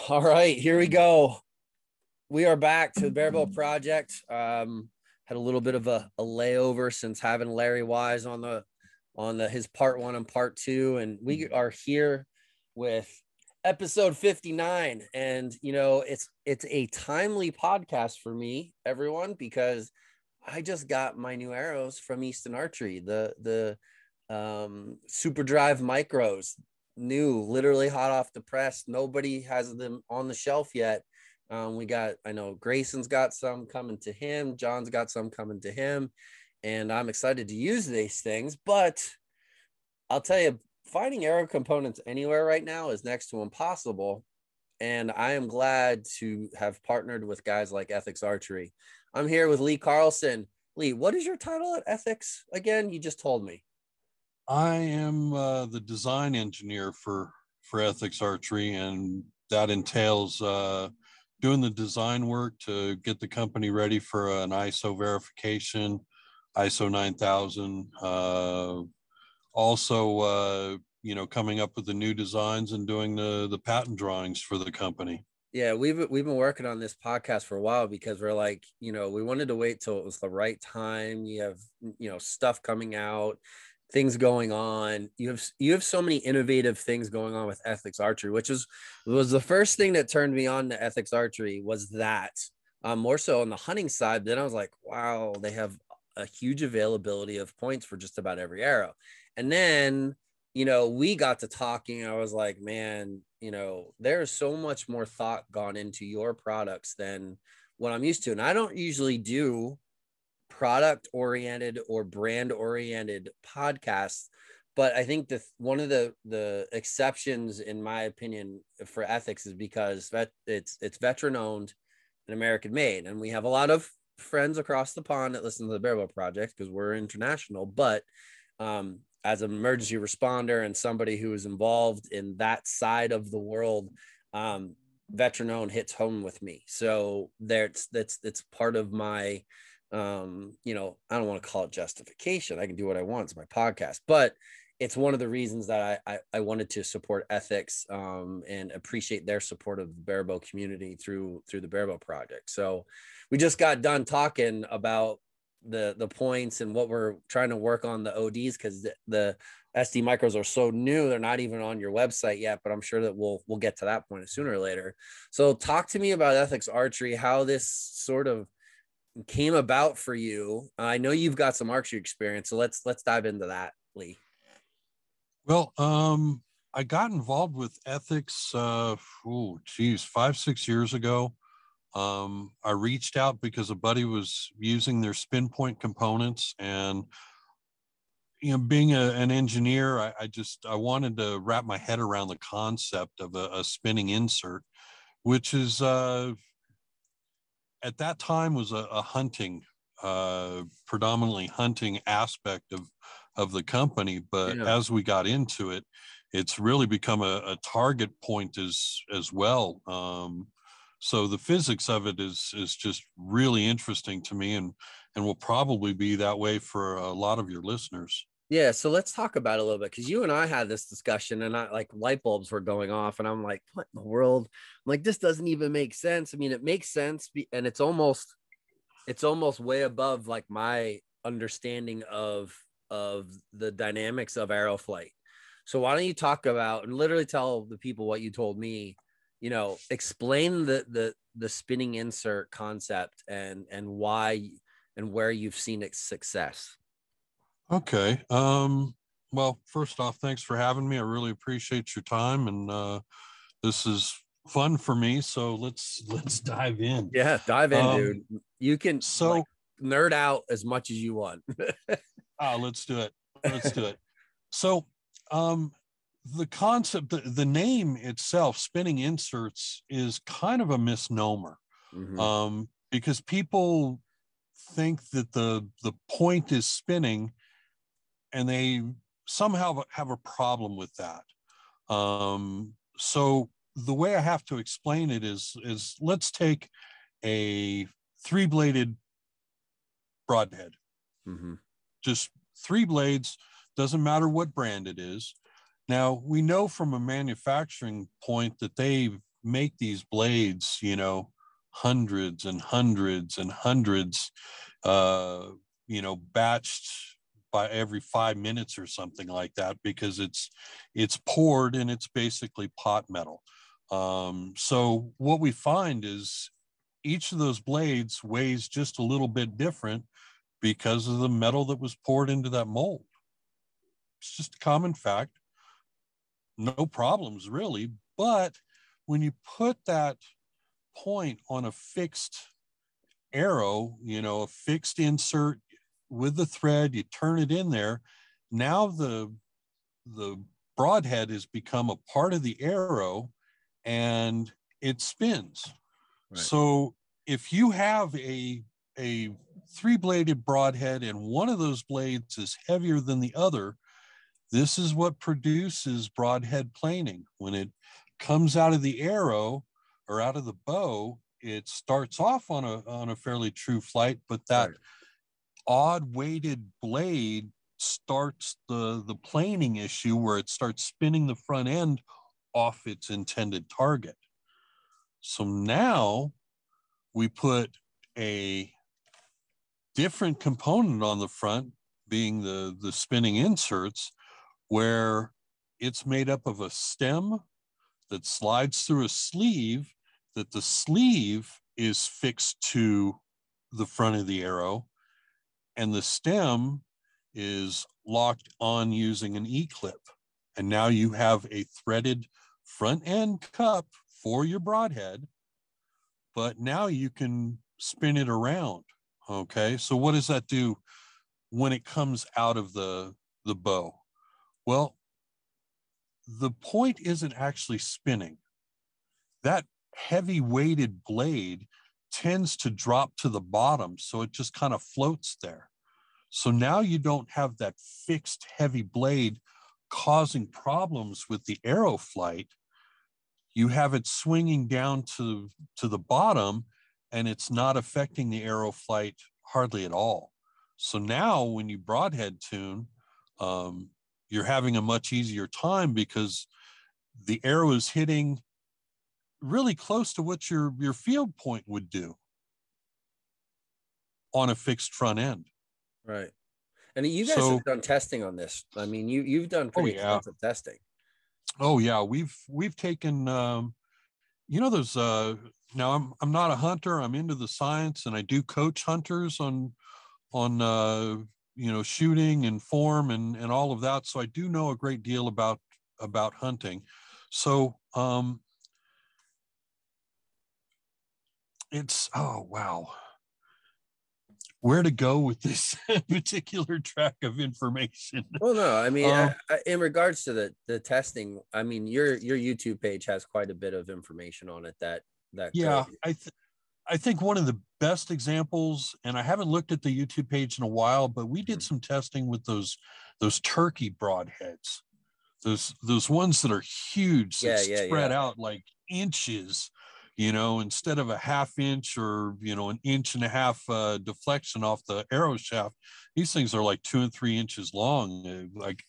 All right, here we go. We are back to the Barebow project. Had a little bit of a layover since having Larry Wise on his part one and part two, and we are here with episode 59. And it's a timely podcast for me, everyone, because I just got my new arrows from Easton Archery, the Super Drive Micros, new, literally hot off the press. Nobody has them on the shelf yet. I know Grayson's got some coming to him. John's got some coming to him. And I'm excited to use these things. But I'll tell you, finding arrow components anywhere right now is next to impossible. And I am glad to have partnered with guys like Ethics Archery. I'm here with Lee Carlson. Lee, what is your title at Ethics again? You just told me. I am the design engineer for Ethics Archery, and that entails doing the design work to get the company ready for an ISO verification, ISO 9000. Also, coming up with the new designs and doing the patent drawings for the company. Yeah, we've been working on this podcast for a while because we're like, we wanted to wait till it was the right time. You have, stuff coming out, things going on. You have so many innovative things going on with Ethics Archery, which was the first thing that turned me on to Ethics Archery, was that more so on the hunting side. Then I was like, wow, they have a huge availability of points for just about every arrow. And then, we got to talking. I was like, man, there's so much more thought gone into your products than what I'm used to. And I don't usually do product oriented or brand oriented podcasts, but I think one of the exceptions, in my opinion, for Ethics is because it's veteran owned and American made, and we have a lot of friends across the pond that listen to the Barebow project because we're international. But as an emergency responder and somebody who is involved in that side of the world, veteran owned hits home with me. So that's part of my I don't want to call it justification. I can do what I want. It's my podcast, but it's one of the reasons that I wanted to support Ethics and appreciate their support of the Barebow community through the Barebow project. So we just got done talking about the points and what we're trying to work on the ODs, because the SD micros are so new, they're not even on your website yet, but I'm sure that we'll get to that point sooner or later. So talk to me about Ethics Archery, how this sort of came about for you. I know you've got some archery experience, so let's dive into that, Lee. Well, I got involved with Ethics 5-6 years ago. I reached out because a buddy was using their spin point components, and being an engineer, I wanted to wrap my head around the concept of a spinning insert, which is at that time was a hunting, predominantly hunting aspect of the company. But as we got into it, it's really become a target point as well. So the physics of it is just really interesting to me, and will probably be that way for a lot of your listeners. Yeah, so let's talk about it a little bit, because you and I had this discussion, and light bulbs were going off, and I'm like, what in the world? I'm like, this doesn't even make sense. I mean, it makes sense, and it's almost way above like my understanding of the dynamics of arrow flight. So why don't you talk about and literally tell the people what you told me? Explain the spinning insert concept and why and where you've seen its success. Okay. Well, first off, thanks for having me. I really appreciate your time, and this is fun for me. So let's dive in. Yeah, dive in, dude. You can nerd out as much as you want. Let's do it. Let's do it. So, the concept, the name itself, spinning inserts, is kind of a misnomer, because people think that the point is spinning, and they somehow have a problem with that. So the way I have to explain it is let's take a 3-bladed broadhead. Just 3 blades, doesn't matter what brand it is. Now, we know from a manufacturing point that they've make these blades, you know, hundreds and hundreds and hundreds, you know, batched by every 5 minutes or something like that, because it's poured and it's basically pot metal. So what we find is each of those blades weighs just a little bit different because of the metal that was poured into that mold. It's just a common fact. No problems really. But when you put that point on a fixed arrow, you know, a fixed insert with the thread, you turn it in there. Now the broadhead has become a part of the arrow and it spins. Right. So if you have a three-bladed broadhead and one of those blades is heavier than the other, this is what produces broadhead planing. When it comes out of the arrow or out of the bow, it starts off on a fairly true flight, but that odd weighted blade starts the planing issue where it starts spinning the front end off its intended target. So now we put a different component on the front, being the spinning inserts, where it's made up of a stem that slides through a sleeve, that the sleeve is fixed to the front of the arrow, and the stem is locked on using an E-clip. And now you have a threaded front end cup for your broadhead, but now you can spin it around. Okay, so what does that do when it comes out of the bow? Well, the point isn't actually spinning. That heavy weighted blade tends to drop to the bottom, so it just kind of floats there. So now you don't have that fixed heavy blade causing problems with the arrow flight. You have it swinging down to the bottom, and it's not affecting the arrow flight hardly at all. So now when you broadhead tune, you're having a much easier time because the arrow is hitting really close to what your field point would do on a fixed front end. Right. And you guys have done testing on this. I mean, you've done pretty extensive testing. Oh yeah, we've taken you know, those now I'm not a hunter, I'm into the science, and I do coach hunters on you know, shooting and form and all of that. So I do know a great deal about hunting. So it's, oh wow, where to go with this particular track of information? Well, no, I mean, in regards to the testing, I mean, your YouTube page has quite a bit of information on it that yeah, I think one of the best examples, and I haven't looked at the YouTube page in a while, but we did some testing with those turkey broadheads, those ones that are huge, spread out like inches, you know, instead of a half inch or, you know, an inch and a half deflection off the arrow shaft. These things are like 2 and 3 inches long. Like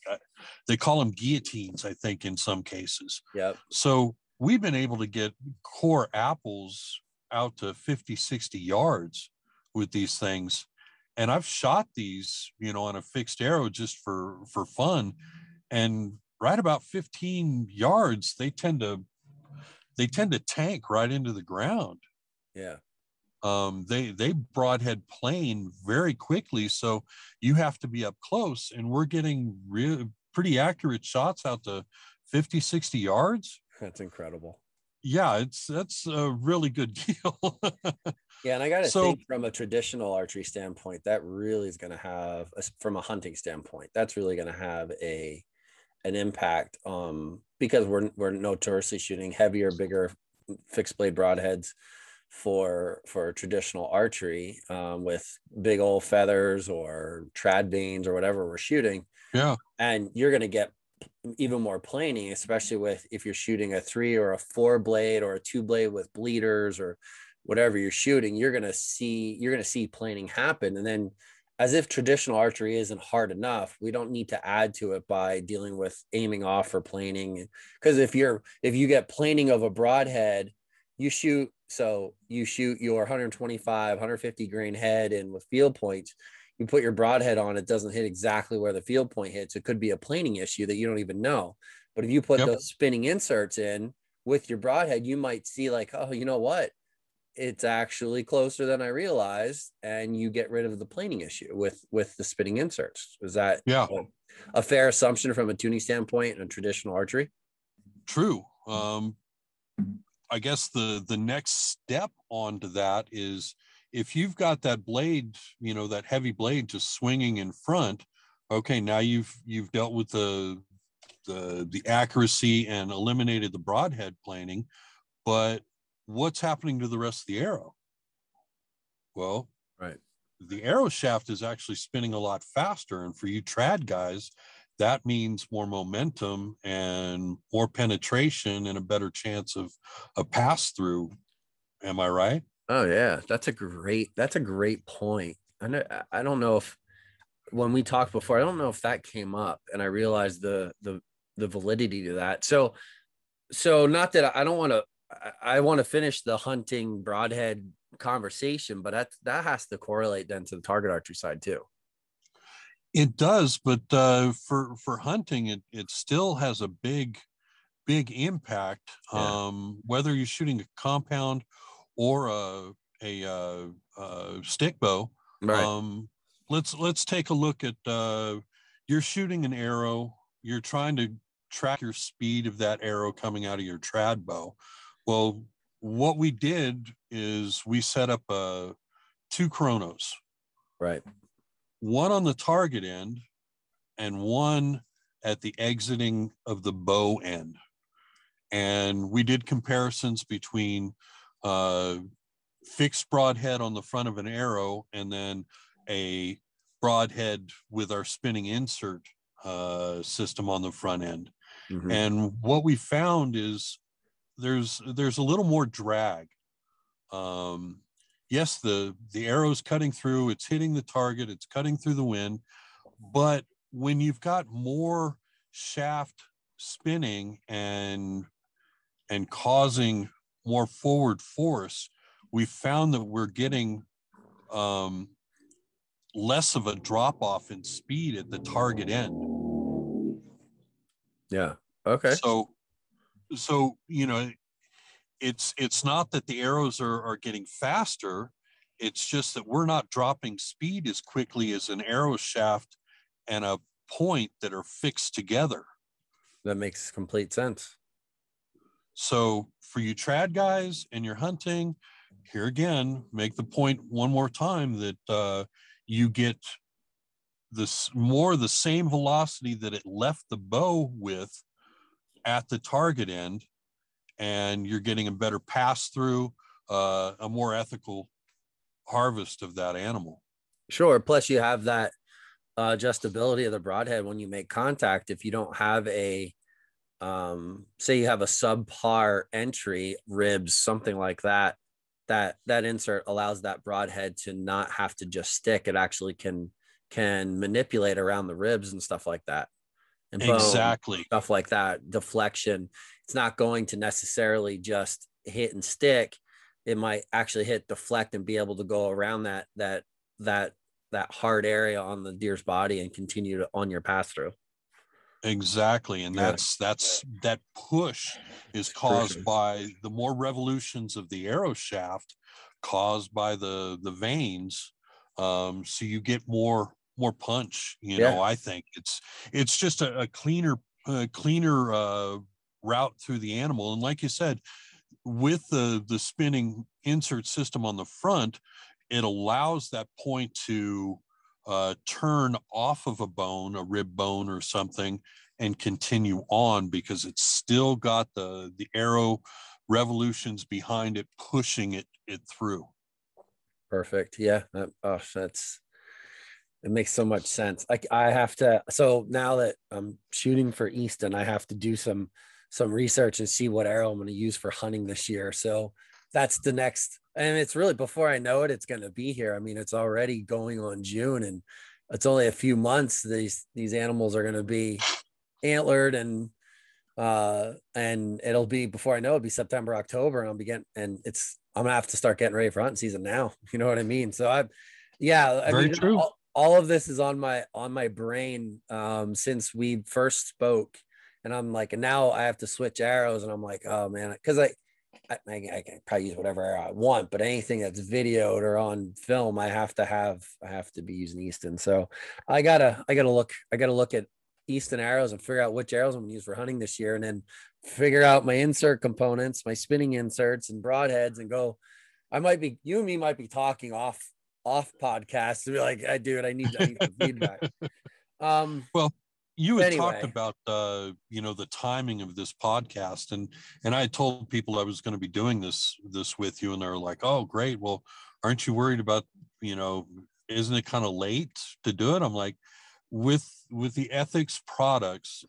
they call them guillotines, I think, in some cases. Yep. So we've been able to get core apples out to 50, 60 yards with these things. And I've shot these, you know, on a fixed arrow just for fun. And right about 15 yards, they tend to tank right into the ground. Yeah. They broadhead plane very quickly. So you have to be up close, and we're getting pretty accurate shots out to 50, 60 yards. That's incredible. Yeah, that's a really good deal. Yeah, and I got to think from a traditional archery standpoint, that really is going to have, from a hunting standpoint, that's really going to have an impact, because we're notoriously shooting heavier, bigger fixed blade broadheads for traditional archery, with big old feathers or trad vanes or whatever we're shooting. Yeah, and you're going to get even more planing, especially with if you're shooting a 3 or a 4 blade or a 2 blade with bleeders or whatever you're shooting. You're going to see planing happen, and then as if traditional archery isn't hard enough, we don't need to add to it by dealing with aiming off or planing. Because if you get planing of a broadhead, you shoot your 125, 150 grain head in with field points. You put your broadhead on, it doesn't hit exactly where the field point hits. It could be a planing issue that you don't even know. But if you put Yep. those spinning inserts in with your broadhead, you might see like, oh, you know what? It's actually closer than I realized, and you get rid of the planing issue with the spinning inserts. Is that Yeah, a fair assumption from a tuning standpoint in traditional archery? true. I guess the next step onto that is if you've got that blade, that heavy blade just swinging in front. Okay, now you've dealt with the accuracy and eliminated the broadhead planing, but what's happening to the rest of the arrow? Well, Right. the arrow shaft is actually spinning a lot faster, and for you trad guys, that means more momentum and more penetration and a better chance of a pass through. Am I right? Oh yeah, that's a great point. I don't know if when we talked before, I don't know if that came up, and I realized the validity to that. So not that I don't want to. I want to finish the hunting broadhead conversation, but that has to correlate then to the target archery side too. It does, but for hunting, it still has a big impact. Yeah. Whether you're shooting a compound or a stick bow. Right. Let's take a look at you're shooting an arrow. You're trying to track your speed of that arrow coming out of your trad bow. Well, what we did is we set up two chronos, Right. one on the target end and one at the exiting of the bow end. And we did comparisons between fixed broadhead on the front of an arrow and then a broadhead with our spinning insert system on the front end. Mm-hmm. And what we found is there's a little more drag. Yes, the arrow's cutting through, it's hitting the target, it's cutting through the wind, but when you've got more shaft spinning and causing more forward force, we found that we're getting less of a drop off in speed at the target end. Yeah. Okay. So it's not that the arrows are getting faster. It's just that we're not dropping speed as quickly as an arrow shaft and a point that are fixed together. That makes complete sense. So for you trad guys and you're hunting, here again, make the point one more time that you get this more the same velocity that it left the bow with at the target end, and you're getting a better pass through, a more ethical harvest of that animal. Sure. Plus, you have that adjustability of the broadhead when you make contact. If you don't have say you have a subpar entry, ribs, something like that, that insert allows that broadhead to not have to just stick. It actually can manipulate around the ribs and stuff like that, and bone, Exactly. stuff like that, deflection. It's not going to necessarily just hit and stick. It might actually hit, deflect, and be able to go around that hard area on the deer's body and continue on your pass through. Exactly. And Yeah. that push is caused by the more revolutions of the arrow shaft caused by the veins. So you get more punch, I think it's just a cleaner route through the animal. And like you said, with the spinning insert system on the front, it allows that point to turn off of a bone, a rib bone or something, and continue on because it's still got the arrow revolutions behind it, pushing it through. Perfect. Yeah. It makes so much sense. I have to, so now that I'm shooting for Easton, I have to do some research and see what arrow I'm going to use for hunting this year. So that's the next, And it's really, before I know it, it's going to be here. I mean, it's already going on June, and it's only a few months. These animals are going to be antlered, and it'll be, before I know it, it'll be September, October, and I'm gonna have to start getting ready for hunting season now. You know what I mean? So I Very mean, true. all of this is on my brain since we first spoke, and I'm like, and now I have to switch arrows, and I'm like, oh man, because I can probably use whatever arrow I want, but anything that's videoed or on film, I have to be using Easton. So I gotta look at Easton arrows and figure out which arrows I'm gonna use for hunting this year, and then figure out my insert components, my spinning inserts and broadheads, and go. You and me might be talking off podcast to be like, I need some feedback. Well, you had talked Anyway, about the timing of this podcast, and I had told people I was going to be doing this with you, and they're like, "Oh, great. Well, aren't you worried about, isn't it kind of late to do it?" I'm like, with the ethics products,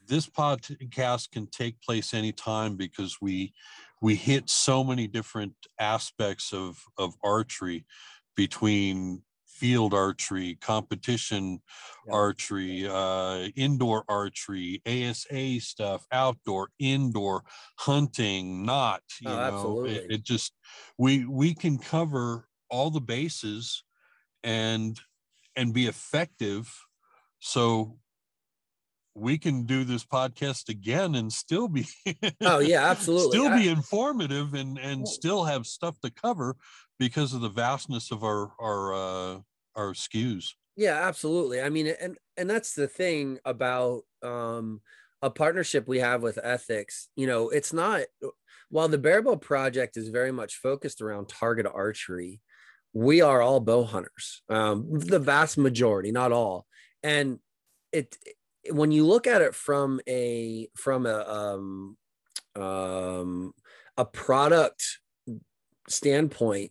this podcast can take place anytime, because we hit so many different aspects of archery, between field archery, competition yeah. archery, indoor archery, ASA stuff, outdoor, indoor, hunting, not, Oh, it, absolutely. it just, we can cover all the bases and be effective. So we can do this podcast again and still be Oh yeah, absolutely. still be informative, and Well, still have stuff to cover, because of the vastness of our SKUs. yeah, absolutely. I mean, and that's the thing about a partnership we have with ethics. It's not, while the Barebow project is very much focused around target archery, we are all bow hunters. The vast majority, not all. And it when you look at it from a product standpoint,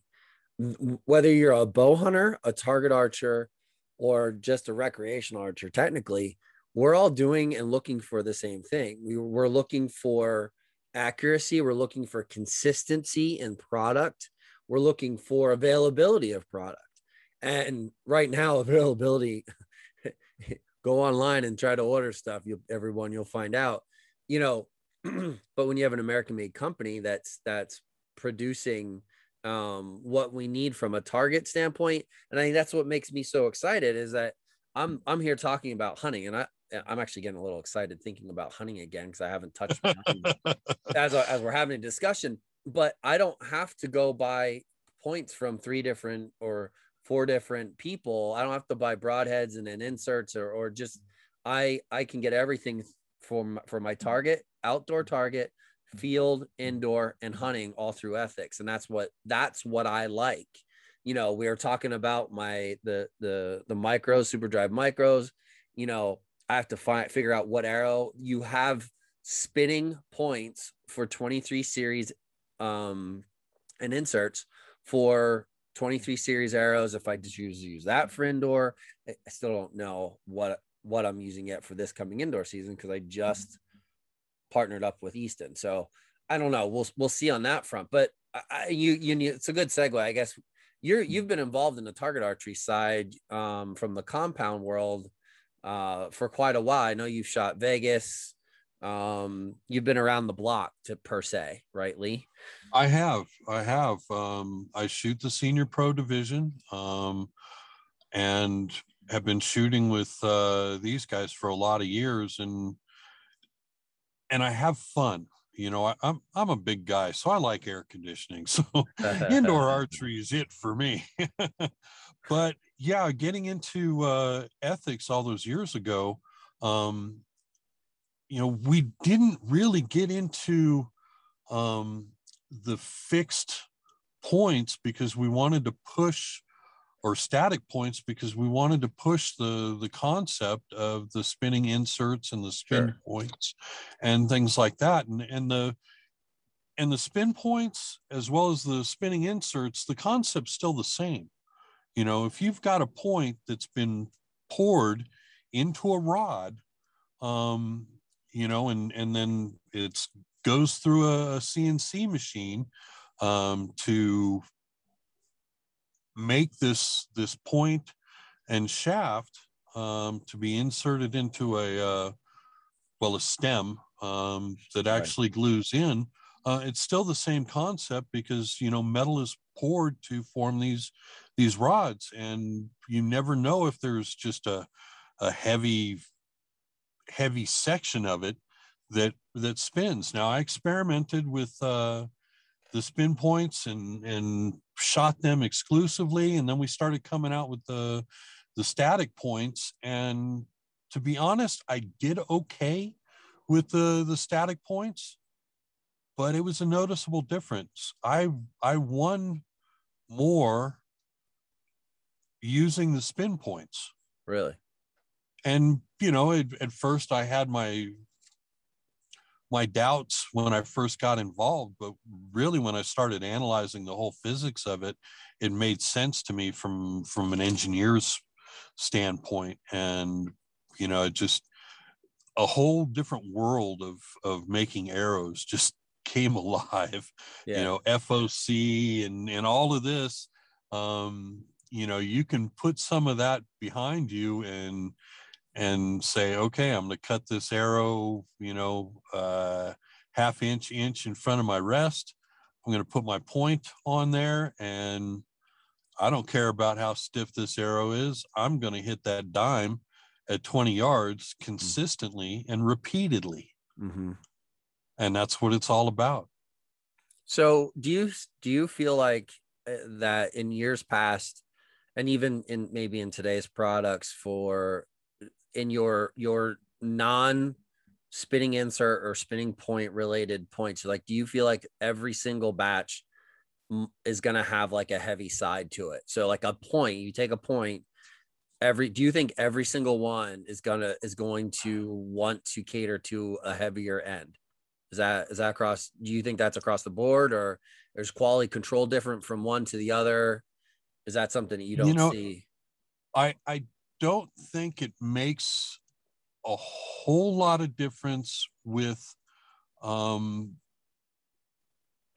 whether you're a bow hunter, a target archer, or just a recreational archer, technically, we're all doing and looking for the same thing. We're looking for accuracy. We're looking for consistency in product. We're looking for availability of product. And right now, availability, go online and try to order stuff. You'll find out, you know, but when you have an American made company that's producing what we need from a target standpoint. And I think that's what makes me so excited, is that I'm here talking about hunting, and I'm actually getting a little excited thinking about hunting again, because I haven't touched my hunting as we're having a discussion. But I don't have to go buy points from 3 different or 4 different people. I don't have to buy broadheads and then inserts, or just I can get everything for my target, outdoor target, field, indoor, and hunting, all through ethics. And that's what I like. We were talking about the micros, super drive micros. I have to figure out what arrow you have spinning points for 23 series and inserts for 23 series arrows. If I just use that for indoor, I still don't know what I'm using yet for this coming indoor season, because I just partnered up with Easton. So I don't know. We'll see on that front. But it's a good segue, I guess. You've been involved in the target archery side from the compound world for quite a while. I know you've shot Vegas. You've been around the block, per se, right, Lee? I have. I shoot the senior pro division, and have been shooting with these guys for a lot of years, and I have fun. I'm a big guy, so I like air conditioning. So indoor archery is it for me. But yeah, getting into ethics all those years ago, we didn't really get into the fixed points, because we wanted to push, or static points, because we wanted to push the concept of the spinning inserts and the spin Sure. points and things like that. And the spin points, as well as the spinning inserts, the concept's still the same. If you've got a point that's been poured into a rod, and then it goes through a CNC machine, to make this point and shaft to be inserted into a stem that actually glues in. It's still the same concept because, you know, metal is poured to form these rods, and you never know if there's just a heavy section of it that spins. Now, I experimented with the spin points and shot them exclusively, and then we started coming out with the static points, and to be honest, I did okay with the static points, but it was a noticeable difference. I won more using the spin points. Really? And, you know, at first I had my doubts when I first got involved, but really when I started analyzing the whole physics of it, it made sense to me from an engineer's standpoint. And, you know, it just, a whole different world of making arrows just came alive. Yeah. You know, FOC and all of this. You know, you can put some of that behind you and say, okay, I'm going to cut this arrow, you know, half inch in front of my rest. I'm going to put my point on there, and I don't care about how stiff this arrow is. I'm going to hit that dime at 20 yards consistently and repeatedly. Mm-hmm. And that's what it's all about. So do you feel like that in years past, and even in maybe in today's products, for in your non spinning insert or spinning point related points, like, do you feel like every single batch is going to have like a heavy side to it? So like a point, you take a point, do you think every single one is going to want to cater to a heavier end? Is that across? Do you think that's across the board, or there's quality control different from one to the other? Is that something that you don't see? I don't think it makes a whole lot of difference with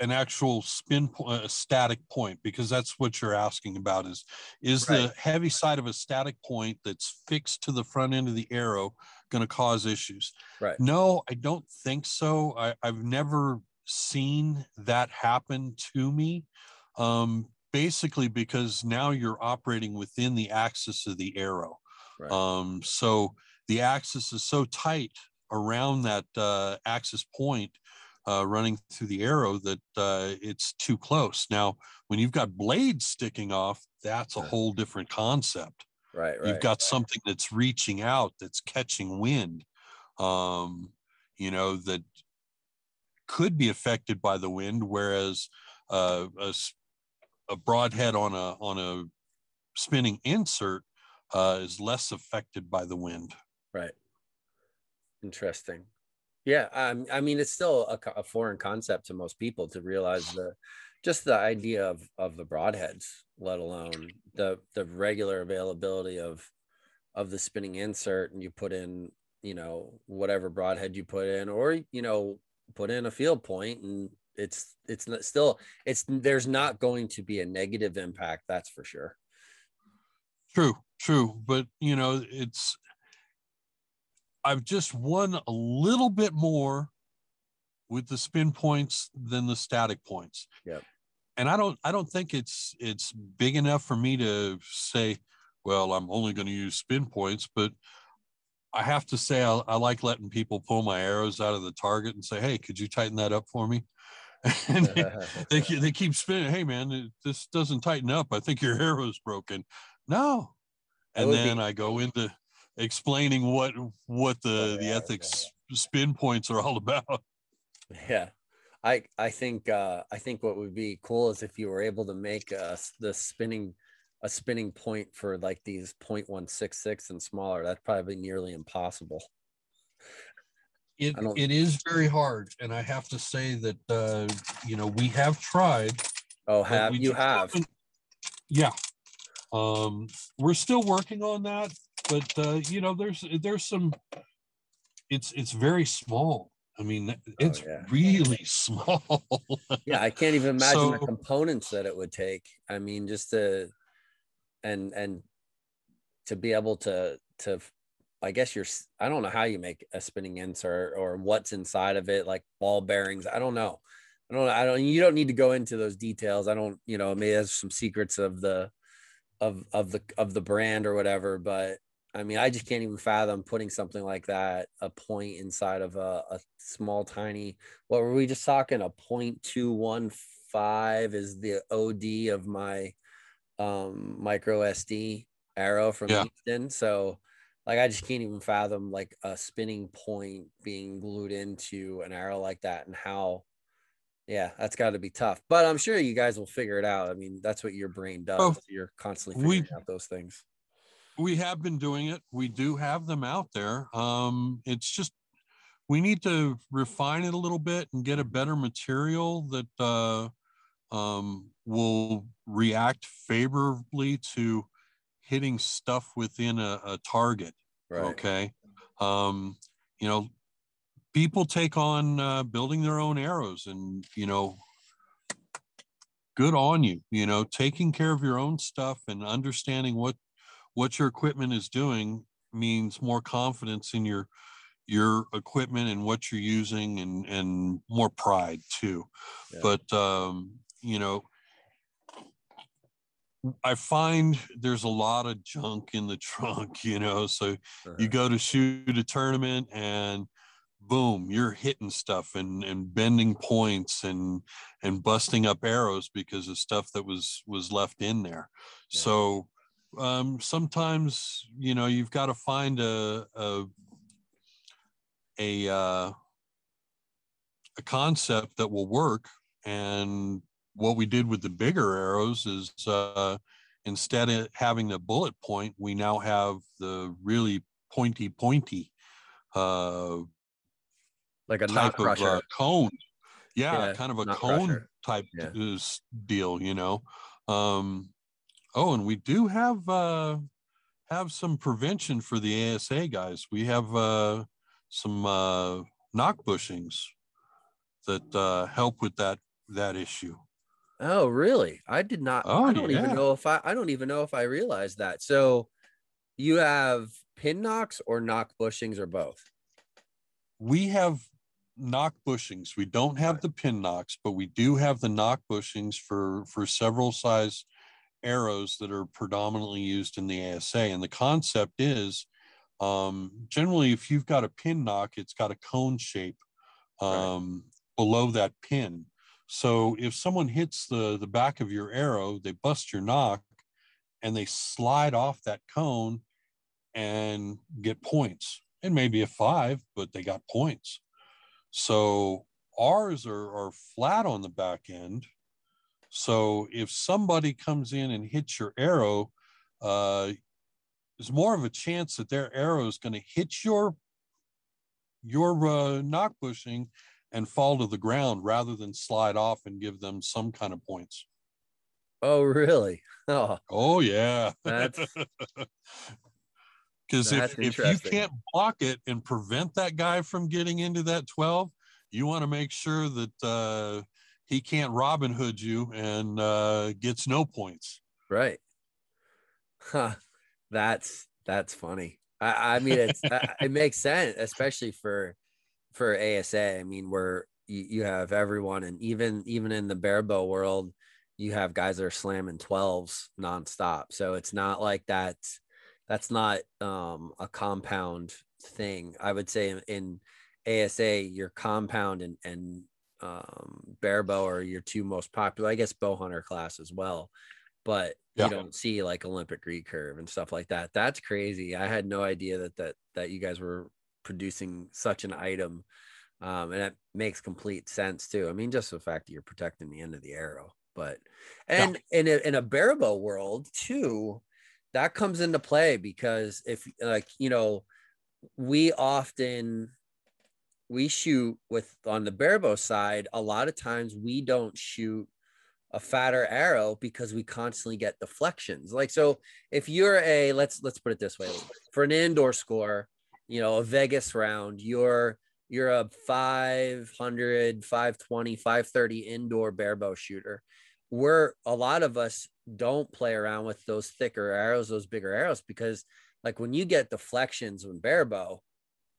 an actual spin point, a static point, because that's what you're asking about is right. The heavy side of a static point that's fixed to the front end of the arrow going to cause issues? Right. No, I don't think so. I've never seen that happen to me. Basically because now you're operating within the axis of the arrow. Right. So the axis is so tight around that axis point running through the arrow that it's too close. Now, when you've got blades sticking off, that's a whole different concept. Right. You've got something that's reaching out, that's catching wind, you know, that could be affected by the wind, whereas a broadhead on a spinning insert is less affected by the wind. Right. Interesting. Yeah, I mean, it's still a foreign concept to most people to realize just the idea of the broadheads, let alone the regular availability of the spinning insert, and you put in, you know, whatever broadhead you put in, or, you know, put in a field point, and it's there's not going to be a negative impact, that's for sure. True, but you know, I've just won a little bit more with the spin points than the static points. Yep. And I don't think it's big enough for me to say, well, I'm only going to use spin points, but I have to say I like letting people pull my arrows out of the target and say, hey, could you tighten that up for me? And they keep spinning. Hey, man, this doesn't tighten up. I think your arrow's broken. No. And then I go into explaining what the ethics spin points are all about. Yeah. I think what would be cool is if you were able to make a spinning point for like these 0.166 and smaller. That's probably nearly impossible. It is very hard, and I have to say that you know, we have tried. Oh, you have? Yeah. We're still working on that, but you know, there's some. It's very small. I mean, Oh it's yeah. really small. Yeah, I can't even imagine the So components that it would take. I mean, just to and to be able to I guess I don't know how you make a spinning insert or what's inside of it, like ball bearings. I don't know. You don't need to go into those details. I don't, maybe there's some secrets of the brand or whatever, but I mean, I just can't even fathom putting something like that, a point inside of a small, tiny, what were we just talking? A 0.215 is the OD of my micro SD arrow from yeah. Easton. So like I just can't even fathom like a spinning point being glued into an arrow like that, and how, yeah, that's got to be tough. But I'm sure you guys will figure it out. I mean, that's what your brain Oh, does. You're constantly we figuring out those things. we have been doing it. We do have them out there. It's just we need to refine it a little bit and get a better material that will react favorably to hitting stuff within a target. Right. Okay. Um, you know, people take on building their own arrows, and, good on you, taking care of your own stuff and understanding what your equipment is doing means more confidence in your equipment and what you're using, and more pride too. Yeah. But I find there's a lot of junk in the trunk, so you Uh-huh. go to shoot a tournament and boom, you're hitting stuff and bending points and busting up arrows because of stuff that was left in there. Yeah. So sometimes, you've got to find a a concept that will work. And what we did with the bigger arrows is instead of having the bullet point, we now have the really pointy uh, Like a knot type of crusher. cone. Yeah, Yeah. kind of a Knot cone crusher. type Yeah. deal. Um, oh, and we do have some prevention for the ASA guys. We have some knock bushings that help with that issue. Oh, really? I did not. Oh I don't even yeah, know if I don't even know if I realized that. So you have pin knocks or knock bushings or both? we have knock bushings. We don't have the pin knocks, but we do have the knock bushings for several size arrows that are predominantly used in the ASA. And the concept is generally, if you've got a pin knock, it's got a cone shape Right. below that pin. So if someone hits the back of your arrow, they bust your knock and they slide off that cone and get points. And maybe a 5, but they got points. So ours are flat on the back end. So if somebody comes in and hits your arrow, there's more of a chance that their arrow is going to hit your knock bushing and fall to the ground rather than slide off and give them some kind of points. Oh, really? Oh, Oh yeah. that's Because that's if you interesting. can't block it and prevent that guy from getting into that 12, you want to make sure that he can't Robin Hood you and gets no points. Right. Huh. That's funny. I mean, it makes sense, especially for ASA. I mean, where you have everyone, and even in the barebow world, you have guys that are slamming 12s nonstop. So it's not like that's not a compound thing. I would say in ASA, your compound and barebow are your two most popular. I guess bow hunter class as well, but you Yeah. don't see like Olympic recurve and stuff like that. That's crazy. I had no idea that you guys were producing such an item, and it makes complete sense too. I mean, just the fact that you're protecting the end of the arrow, but Yeah. and in a barebow world too, that comes into play because if like we often we shoot with on the barebow side. A lot of times we don't shoot a fatter arrow because we constantly get deflections. Like, so if you're let's put it this way, for an indoor score, a Vegas round, you're you're a 500, 520, 530 indoor barebow shooter. Where a lot of us don't play around with those thicker arrows, those bigger arrows, because like when you get deflections when barebow,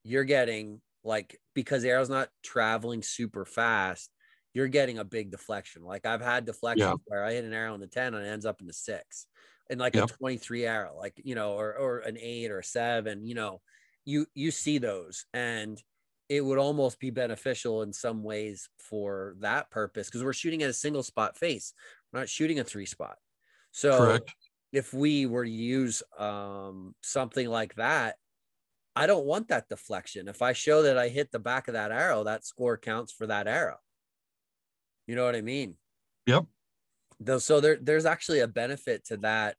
you're getting like, because the arrow's not traveling super fast, you're getting a big deflection. Like I've had Yeah. deflections where I hit an arrow in the 10 and it ends up in the 6 and like a Yep. 23 arrow, like, or an 8 or a 7, you see those, and it would almost be beneficial in some ways for that purpose because we're shooting at a single spot face. We're not shooting a 3 spot. So Correct. if we were to use something like that, I don't want that deflection. If I show that I hit the back of that arrow, that score counts for that arrow. You know what I mean? Yep. So there's actually a benefit to that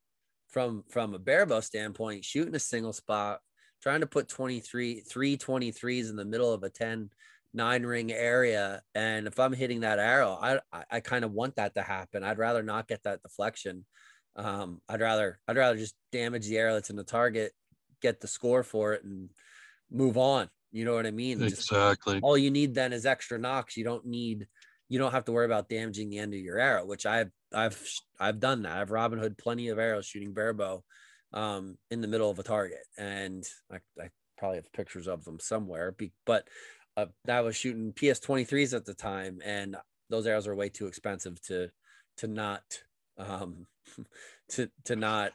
from a barebow standpoint, shooting a single spot, trying to put 323s in the middle of a 10-9 ring area. And if I'm hitting that arrow, I kind of want that to happen. I'd rather not get that deflection. I'd rather just damage the arrow that's in the target, get the score for it, and move on. You know what I mean? Just Exactly. all you need then is extra knocks. You don't have to worry about damaging the end of your arrow, which I've done that. I've Robin Hood plenty of arrows shooting barebow in the middle of a target, and I probably have pictures of them somewhere. But I was shooting PS23s at the time, and those arrows are way too expensive to not to not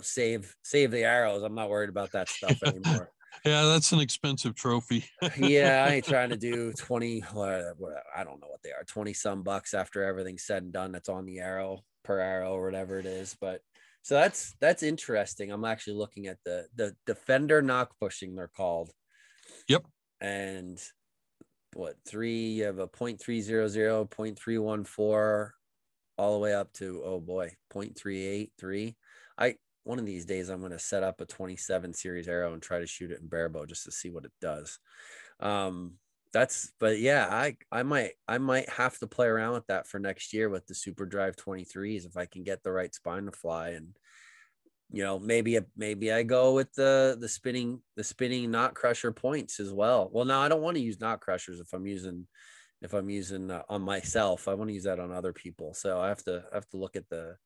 save the arrows. I'm not worried about that stuff anymore. Yeah, that's an expensive trophy. Yeah, I ain't trying to do 20, I don't know what they are, 20 some bucks after everything's said and done. That's on the arrow per arrow or whatever it is. But so that's interesting. I'm actually looking at the defender knock pushing, they're called. Yep. And you have a 0.300, 0.314, all the way up to, oh boy, 0.383. One of these days I'm going to set up a 27 series arrow and try to shoot it in barebow just to see what it does. But yeah, I might have to play around with that for next year with the Super Drive 23s if I can get the right spine to fly. And maybe I go with the spinning knot crusher points as well. Well, no, I don't want to use knot crushers if I'm using on myself. I want to use that on other people. So I have to look at the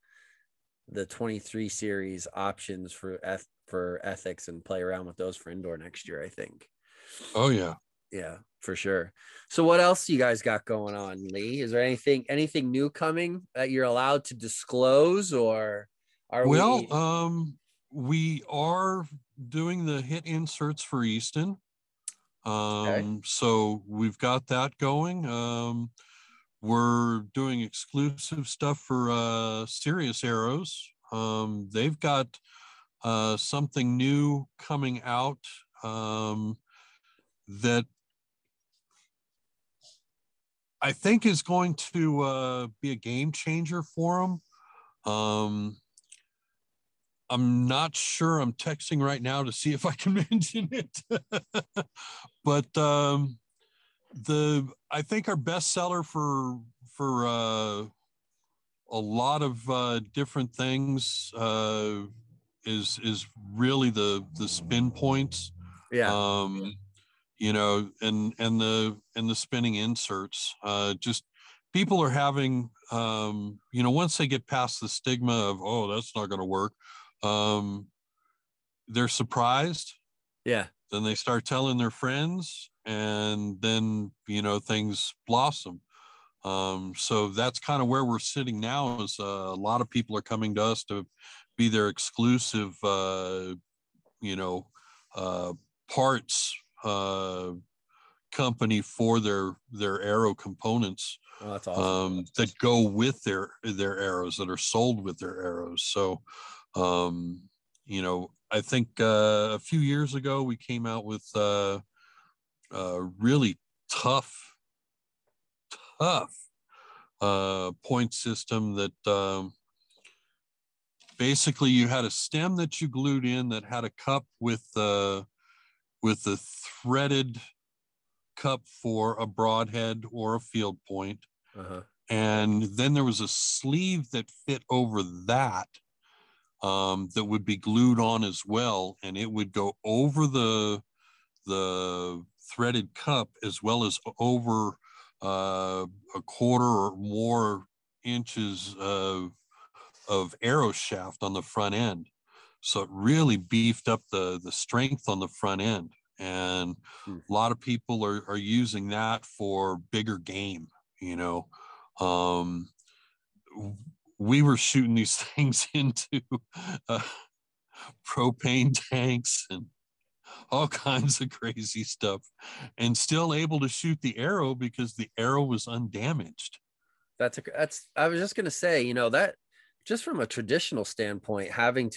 23 series options for ethics and play around with those for indoor next year, I think. Oh yeah. Yeah, for sure. So what else you guys got going on, Lee? Is there anything new coming that you're allowed to disclose, or are we? We are doing the hit inserts for Easton. Okay. So we've got that going. We're doing exclusive stuff for Serious Arrows. They've got something new coming out that I think is going to be a game changer for them. I'm not sure. I'm texting right now to see if I can mention it. But I think our best seller for a lot of different things is really the spin points. Yeah. And the spinning inserts. Just people are having once they get past the stigma of, oh, that's not going to work, they're surprised. Yeah. Then they start telling their friends, and then things blossom. So that's kind of where we're sitting now. Is a lot of people are coming to us to be their exclusive parts company for their arrow components. Oh, that's awesome. That go with their arrows, that are sold with their arrows. So I think a few years ago we came out with a really tough point system that basically you had a stem that you glued in that had a cup with the threaded cup for a broadhead or a field point. Uh-huh. And then there was a sleeve that fit over that that would be glued on as well, and it would go over the threaded cup, as well as over a quarter or more inches of arrow shaft on the front end. So it really beefed up the strength on the front end. And a lot of people are using that for bigger game, you know. We were shooting these things into propane tanks and all kinds of crazy stuff, and still able to shoot the arrow because the arrow was undamaged. I was just going to say, you know, that just from a traditional standpoint, having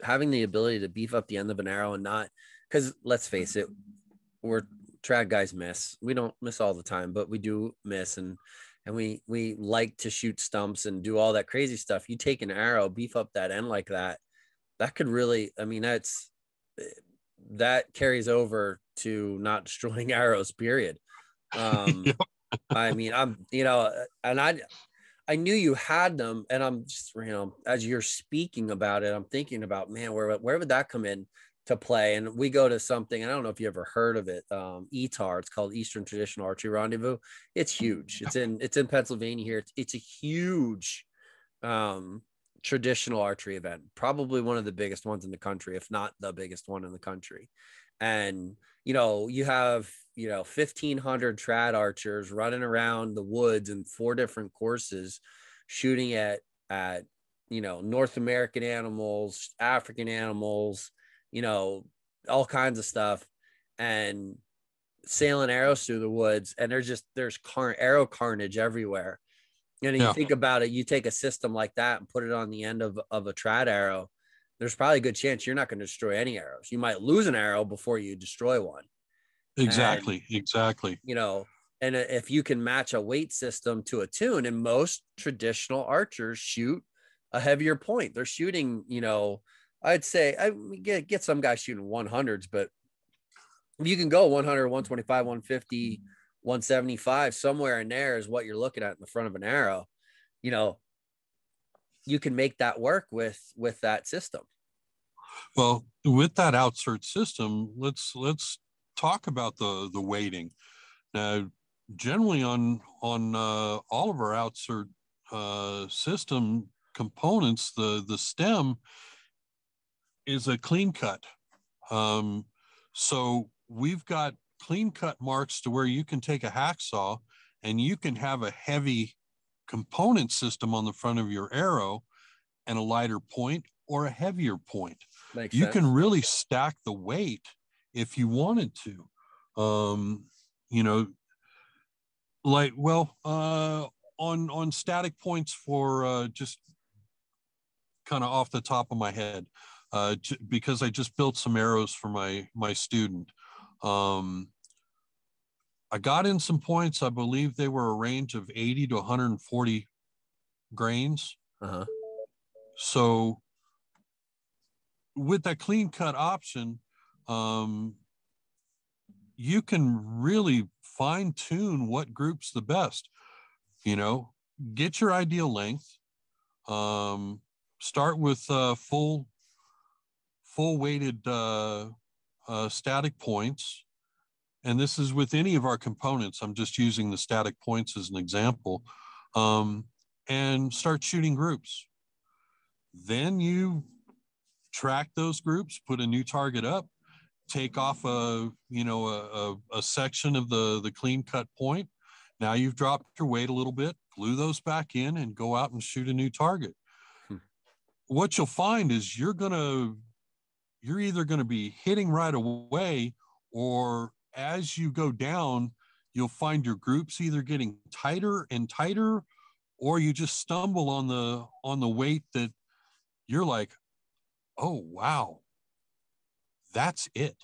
having the ability to beef up the end of an arrow and not, because let's face it, we're trad guys miss. We don't miss all the time, but we do miss. And we like to shoot stumps and do all that crazy stuff. You take an arrow, beef up that end like that, that could really, I mean, that carries over to not destroying arrows, period. Yep. I mean, you know, and I knew you had them, and I'm just, you know, as you're speaking about it, I'm thinking about, man, where would that come in to play? And we go to something, and I don't know if you ever heard of it, ETAR. It's called Eastern Traditional Archery Rendezvous. It's huge. It's in Pennsylvania here. It's a huge traditional archery event, probably one of the biggest ones in the country, if not the biggest one in the country. And you know, you have, you know, 1,500 trad archers running around the woods in 4 different courses, shooting at you know, North American animals, African animals, you know, all kinds of stuff, and sailing arrows through the woods. And there's arrow carnage everywhere. And you think about it, you take a system like that and put it on the end of a trad arrow, there's probably a good chance you're not going to destroy any arrows. You might lose an arrow before you destroy one. Exactly. You know, and if you can match a weight system to a tune, and most traditional archers shoot a heavier point. They're shooting, you know, I'd say I get some guys shooting 100s, but if you can go 100, 125, 150, 175, somewhere in there is what you're looking at in the front of an arrow. You know, you can make that work with that system. Well, with that outsert system, let's talk about the weighting. Now, generally on all of our outsert system components, the stem is a clean cut. So we've got clean cut marks to where you can take a hacksaw and you can have a heavy component system on the front of your arrow and a lighter point or a heavier point. Makes you sense. Can really stack the weight if you wanted to. You know, like, well, on static points, for just kind of off the top of my head, because I just built some arrows for my student. I got in some points. I believe they were a range of 80 to 140 grains. So with that clean cut option, you can really fine tune what group's the best. You know, get your ideal length. Start with full weighted static points. And this is with any of our components. I'm just using the static points as an example. And start shooting groups. Then you track those groups, put a new target up, take off a section of the clean cut point. Now you've dropped your weight a little bit, glue those back in, and go out and shoot a new target. What you'll find is you're either going to be hitting right away, or as you go down, you'll find your groups either getting tighter and tighter, or you just stumble on the weight that you're like, oh, wow, that's it.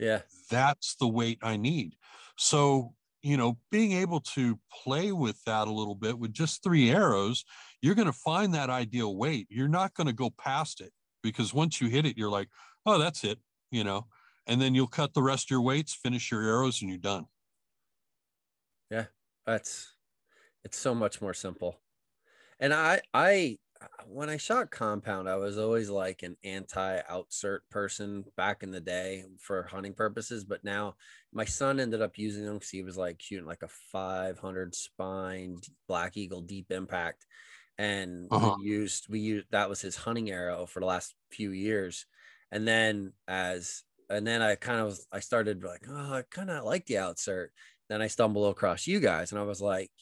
Yeah. That's the weight I need. So, you know, being able to play with that a little bit with just 3 arrows, you're going to find that ideal weight. You're not going to go past it, because once you hit it, you're like, oh, that's it, you know, and then you'll cut the rest of your weights, finish your arrows, and you're done. Yeah. It's so much more simple. And I when I shot compound, I was always like an anti outsert person back in the day for hunting purposes. But now my son ended up using them because he was like shooting like a 500 spine Black Eagle deep impact. And Uh-huh. we used that was his hunting arrow for the last few years. And then I started like, oh, I kind of like the outsert. Then I stumbled across you guys and I was like,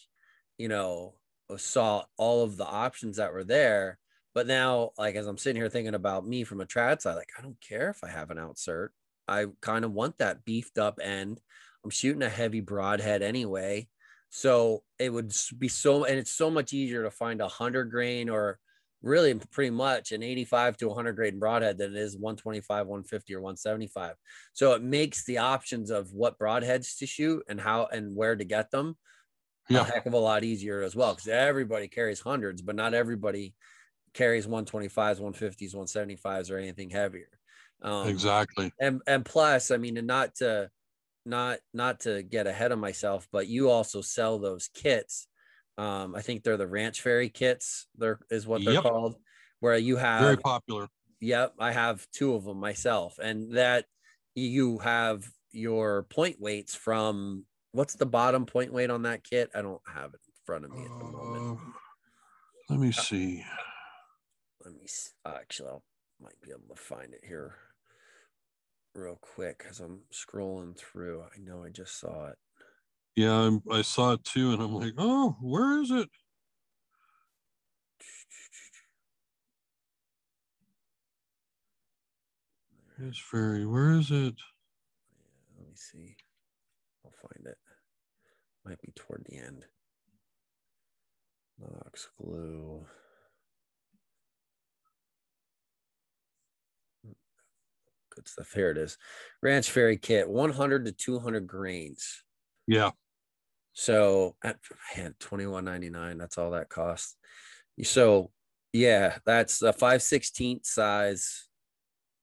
you know, saw all of the options that were there. But now, like, as I'm sitting here thinking about me from a trad side, like, I don't care if I have an outsert. I kind of want that beefed up end. I'm shooting a heavy broadhead anyway. So it would be and it's so much easier to find 100 grain or really pretty much an 85 to 100 grain broadhead than it is 125, 150, or 175. So it makes the options of what broadheads to shoot and how and where to get them a Yeah, heck of a lot easier as well, because everybody carries hundreds, but not everybody carries 125s, 150s, 175s, or anything heavier. Um, exactly. and plus, I mean, and not to get ahead of myself, but you also sell those kits. I think they're the Ranch Fairy kits. There is what they're Yep, called, where you very have. popular. Yep, I have two of them myself, and that you have your point weights from what's the bottom point weight on that kit? I don't have it in front of me at the moment. Uh, Let me Uh, see. Let me actually, I might be able to find it here real quick as I'm scrolling through. I know I just saw it. Yeah, I saw it too, and I'm like, oh, where is it? It's very. Where is it? Yeah, let me see. I'll find it. Might be toward the end. Knox glue. Good stuff. Here it is. Ranch Fairy kit, 100 to 200 grains. Yeah, So at man, $21.99. That's all that costs. So yeah, that's a 5/16 size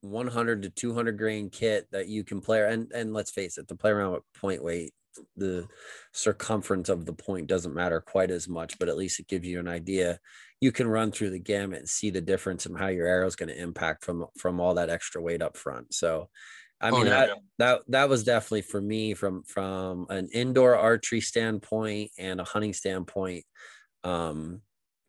100 to 200 grain kit that you can play. And let's face it, to play around with point weight, the circumference of the point doesn't matter quite as much, but at least it gives you an idea. You can run through the gamut and see the difference in how your arrow is going to impact from all that extra weight up front. So I oh mean yeah. that was definitely for me from an indoor archery standpoint and a hunting standpoint. um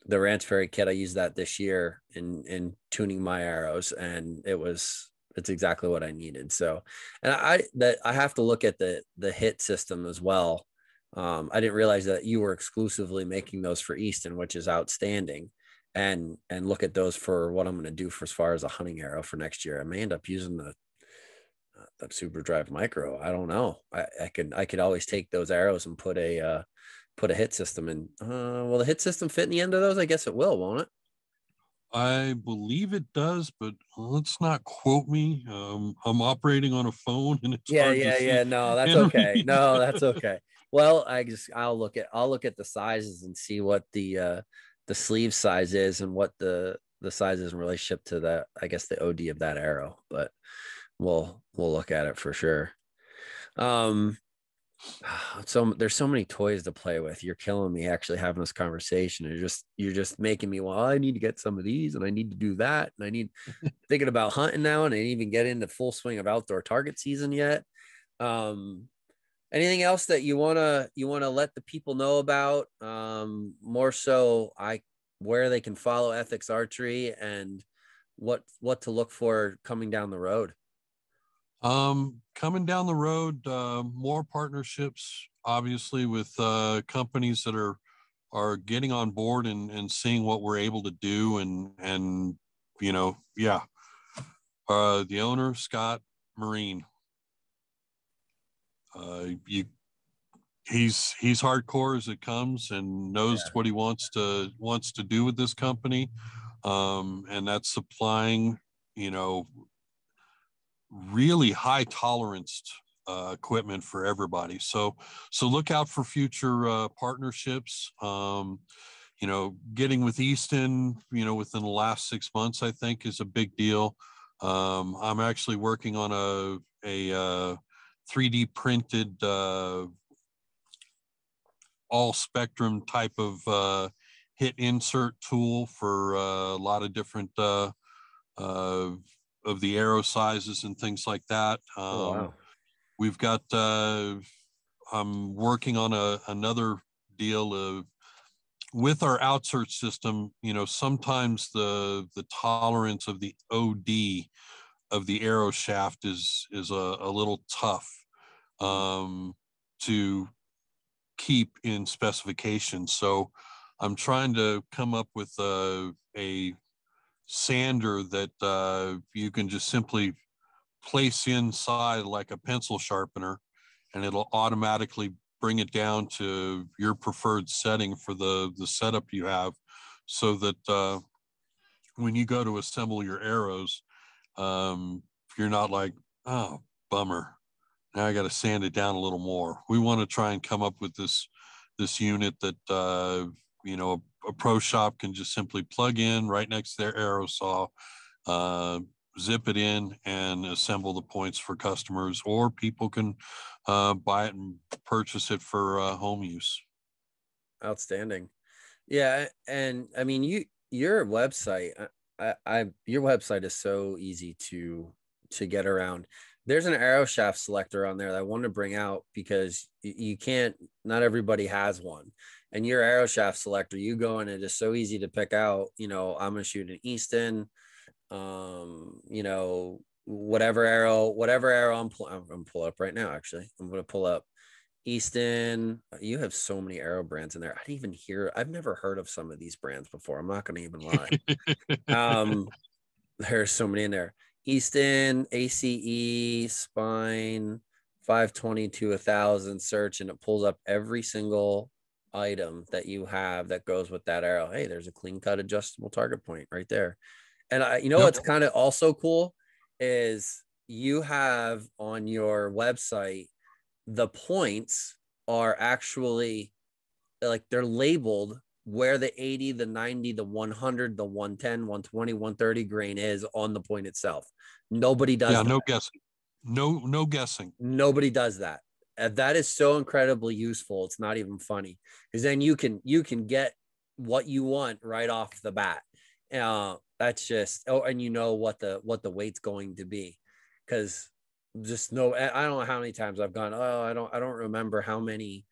the Ranch Fairy kit, I used that this year in tuning my arrows, and it's exactly what I needed. So, and I have to look at the hit system as well. I didn't realize that you were exclusively making those for Easton, which is outstanding. And look at those for what I'm going to do for as far as a hunting arrow for next year. I may end up using the Super Drive Micro. I don't know. I could always take those arrows and put a hit system in. Will the hit system fit in the end of those? I guess it will, won't it? I believe it does, but let's not quote me. I'm operating on a phone, and it's Yeah, hard to yeah, see yeah. No, that's and okay. read. No, that's okay. Well, I'll look at the sizes and see what the sleeve size is and what the size is in relationship to that, I guess the OD of that arrow. But we'll look at it for sure. Um so there's so many toys to play with. You're killing me actually having this conversation. You're just making me, well, I need to get some of these and I need to do that. And I need thinking about hunting now, and I didn't even get into full swing of outdoor target season yet. Um anything else that you wanna let the people know about? More so where they can follow Ethics Archery and what to look for coming down the road. Coming down the road, more partnerships, obviously, with companies that are getting on board and seeing what we're able to do, and yeah. The owner, Scott Marine, you he's hardcore as it comes and knows Yeah. what he wants to do with this company, and that's supplying, you know, really high tolerance equipment for everybody. So look out for future partnerships. Getting with Easton, within the last 6 months, I think, is a big deal. I'm actually working on a 3D printed all spectrum type of hit insert tool for a lot of different of the arrow sizes and things like that. Oh, wow. We've got I'm working on another deal of with our outsert system. Sometimes the tolerance of the OD of the arrow shaft is a little tough to keep in specifications. So I'm trying to come up with a sander that you can just simply place inside like a pencil sharpener, and it'll automatically bring it down to your preferred setting for the setup you have, so that when you go to assemble your arrows, you're not like, oh, bummer, now I got to sand it down a little more. We want to try and come up with this unit that a pro shop can just simply plug in right next to their arrow saw, zip it in, and assemble the points for customers, or people can buy it and purchase it for home use. Outstanding. Yeah, and I mean, your website, your website is so easy to get around. There's an arrow shaft selector on there that I want to bring out because you can't, not everybody has one. And your arrow shaft selector, you go in, it is so easy to pick out. I'm gonna shoot an Easton, whatever arrow I'm pull up right now. Actually, I'm gonna pull up Easton. You have so many arrow brands in there. I've never heard of some of these brands before. I'm not gonna even lie. There's so many in there. Easton, ACE, Spine, 520 to 1,000 search, and it pulls up every single item that you have that goes with that arrow. Hey, there's a clean cut adjustable target point right there. And what's kind of also cool is you have on your website, the points are actually like they're labeled where the 80, the 90, the 100, the 110, 120, 130 grain is on the point itself. Nobody does that. No guessing. No guessing. Nobody does that. That is so incredibly useful. It's not even funny, because then you can get what you want right off the bat. That's just, and what the weight's going to be, because just no, I don't know how many times I've gone, I don't remember how many.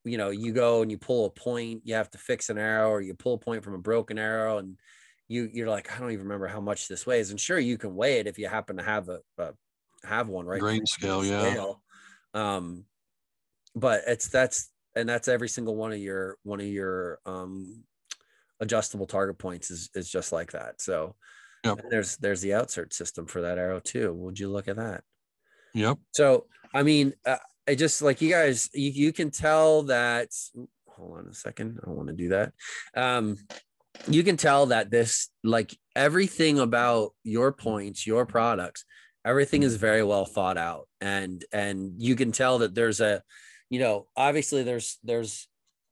You go and you pull a point, you have to fix an arrow, or you pull a point from a broken arrow, and you're like, I don't even remember how much this weighs. And sure, you can weigh it if you happen to have have one, right? Grain scale, yeah. But that's every single one of your adjustable target points is just like that. So yep. There's the outsert system for that arrow too. Would you look at that? Yep. So I mean, I just like you guys, you can tell that. Hold on a second, I don't want to do that. You can tell that this, like, everything about your points, your products, everything is very well thought out, and you can tell that there's a, obviously there's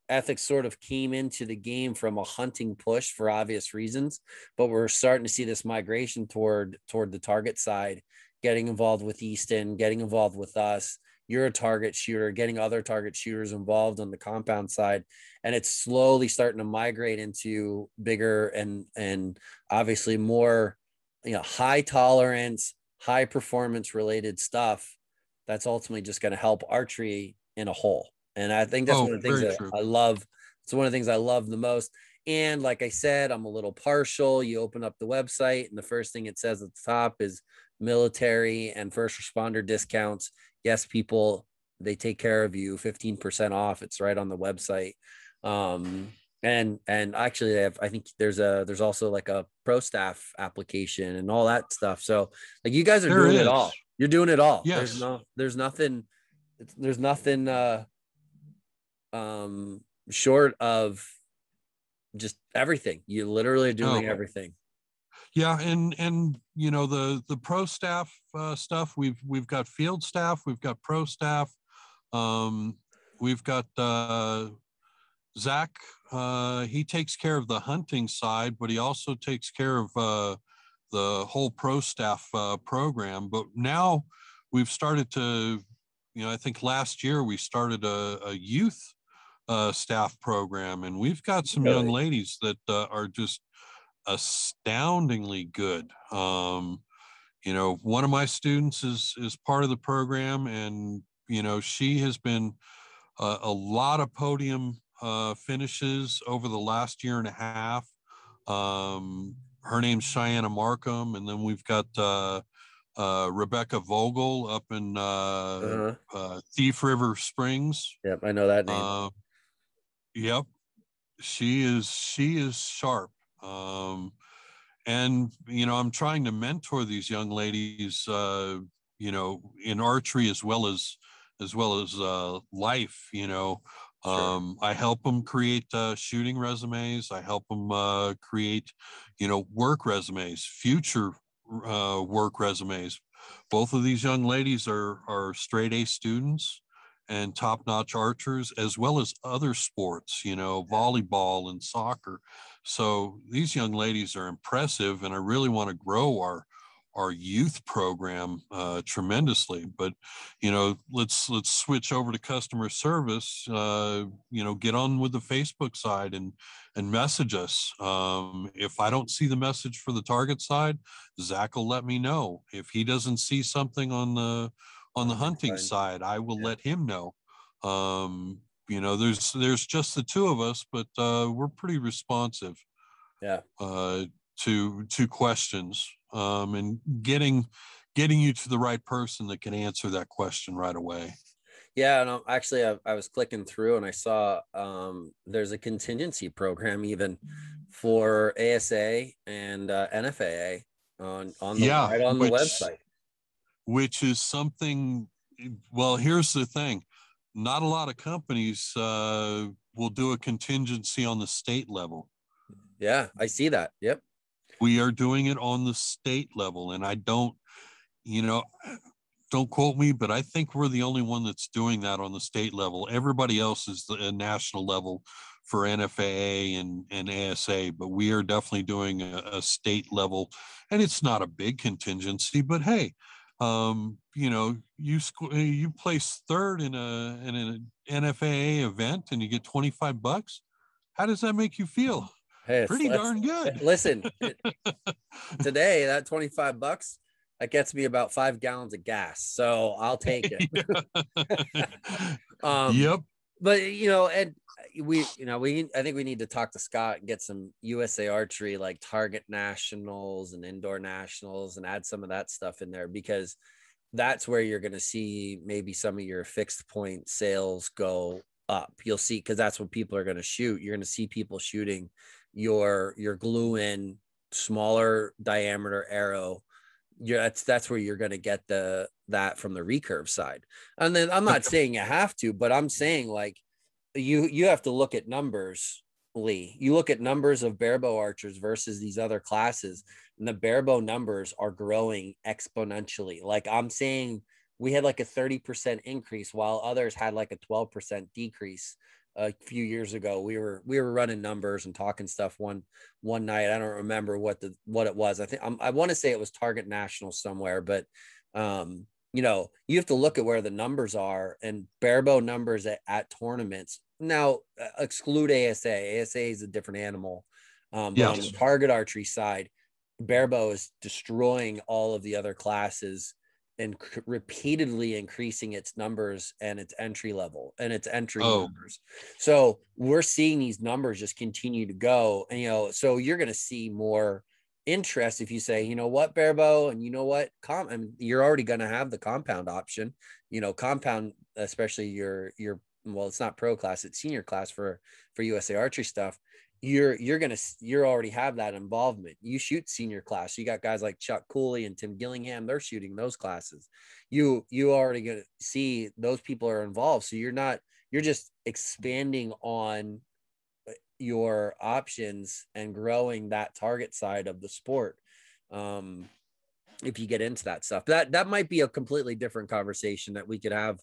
ethics sort of came into the game from a hunting push for obvious reasons, but we're starting to see this migration toward the target side, getting involved with Easton, getting involved with us. You're a target shooter, getting other target shooters involved on the compound side. And it's slowly starting to migrate into bigger and obviously more, high tolerance, high performance related stuff that's ultimately just going to help archery in a whole. And I think that's one of the things that I love. It's one of the things I love the most. And like I said, I'm a little partial. You open up the website and the first thing it says at the top is military and first responder discounts. Yes, people, they take care of you, 15% off. It's right on the website. And actually I think there's also like a pro staff application and all that stuff. So like you guys are doing it all. You're doing it all. Yes. There's nothing short of just everything. You literally are doing everything. Yeah, and the pro staff stuff. We've got field staff, we've got pro staff, we've got Zach. He takes care of the hunting side, but he also takes care of the whole pro staff program. But now we've started to, I think last year we started a youth staff program, and we've got some young Really? ladies that are just astoundingly good. One of my students is part of the program, and she has been a lot of podium finishes over the last year and a half. Her name's Cheyenne Markham, and then we've got Rebecca Vogel up in Uh-huh. Thief River Springs. Yep, I know that name. Uh, yep, she is sharp. And I'm trying to mentor these young ladies, in archery as well as life. Sure. I help them create shooting resumes. I help them create, work resumes, future work resumes. Both of these young ladies are straight A students and top-notch archers, as well as other sports, volleyball and soccer. So these young ladies are impressive, and I really want to grow our youth program tremendously. But let's switch over to customer service. Get on with the Facebook side and message us. If I don't see the message for the target side, Zach will let me know. If he doesn't see something on the hunting side, I will let him know. There's just the two of us, but we're pretty responsive. Yeah. To questions, and getting you to the right person that can answer that question right away. Yeah, and actually, I was clicking through and I saw there's a contingency program even for ASA and NFAA on the Yeah, right on the which website. is something. Well, here's the thing: not a lot of companies will do a contingency on the state level. Yeah, I see that. Yep. We are doing it on the state level, and I don't quote me, but I think we're the only one that's doing that on the state level. Everybody else is the national level for NFAA and ASA, but we are definitely doing a state level, and it's not a big contingency, but hey, you place third in an NFAA event and you get $25. How does that make you feel? Hey, Pretty darn good. listen, today that $25 that gets me about 5 gallons of gas, so I'll take it. Yep. But and I think we need to talk to Scott and get some USA Archery like target nationals and indoor nationals and add some of that stuff in there, because that's where you're going to see maybe some of your fixed point sales go up. You'll see, because that's what people are going to shoot. You're going to see people shooting your glue in smaller diameter arrow. That's where you're going to get that from the recurve side. And then I'm not saying you have to, but I'm saying like you have to look at numbers, Lee. You look at numbers of barebow archers versus these other classes, and the barebow numbers are growing exponentially. Like I'm saying, we had like a 30% increase while others had like a 12% decrease. A few years ago, we were running numbers and talking stuff one night. I don't remember what it was. I think I want to say it was Target National somewhere, but you have to look at where the numbers are, and barebow numbers at tournaments. Now, exclude ASA. ASA is a different animal. But on the target archery side, barebow is destroying all of the other classes and repeatedly increasing its numbers and its entry level and its entry numbers. So we're seeing these numbers just continue to go. And, so you're going to see more interest if you say, you know what, barebow, and you know what, you're already going to have the compound option, compound, especially your, well, it's not pro class, it's senior class for USA Archery stuff. You already have that involvement. You shoot senior class. You got guys like Chuck Cooley and Tim Gillingham. They're shooting those classes. You already gonna see those people are involved. So you're just expanding on your options and growing that target side of the sport. If you get into that stuff, that might be a completely different conversation that we could have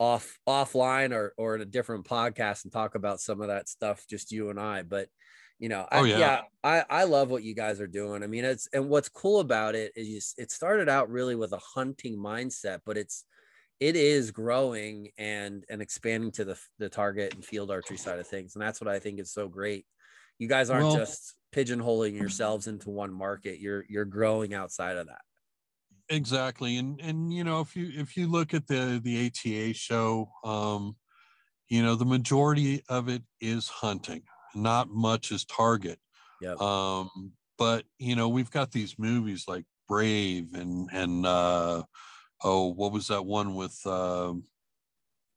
offline or in a different podcast and talk about some of that stuff, just you and I. But I love what you guys are doing. I mean, and what's cool about it is it started out really with a hunting mindset, but it's it is growing and expanding to the target and field archery side of things. And that's what I think is so great. You guys aren't Well, just pigeonholing yourselves into one market. You're growing outside of that. exactly. And you know, if you look at the ATA show, you know, the majority of it is hunting, not much is target. Yep. But you know, we've got these movies like Brave and oh, what was that one with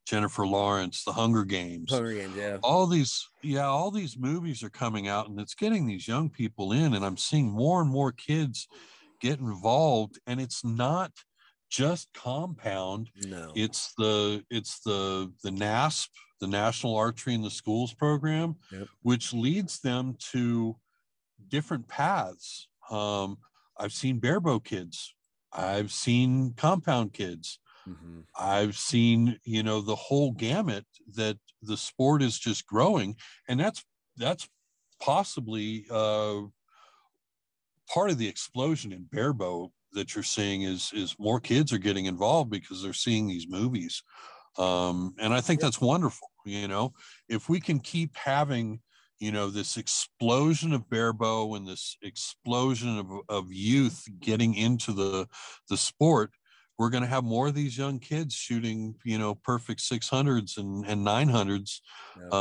Jennifer Lawrence, The Hunger Games? Hunger Games, yeah. All these movies are coming out, and it's getting these young people in, and I'm seeing more and more kids get involved, and it's not just compound. No. It's the NASP, the National Archery in the Schools program, Yep. which leads them to different paths. I've seen barebow kids. I've seen compound kids. Mm-hmm. I've seen, you know, the whole gamut, that the sport is just growing. And that's possibly part of the explosion in barebow that you're seeing is more kids are getting involved because they're seeing these movies. And I think that's wonderful. You know, if we can keep having, you know, this explosion of barebow and this explosion of youth getting into the sport, we're going to have more of these young kids shooting, you know, perfect 600s and 900s, Yep.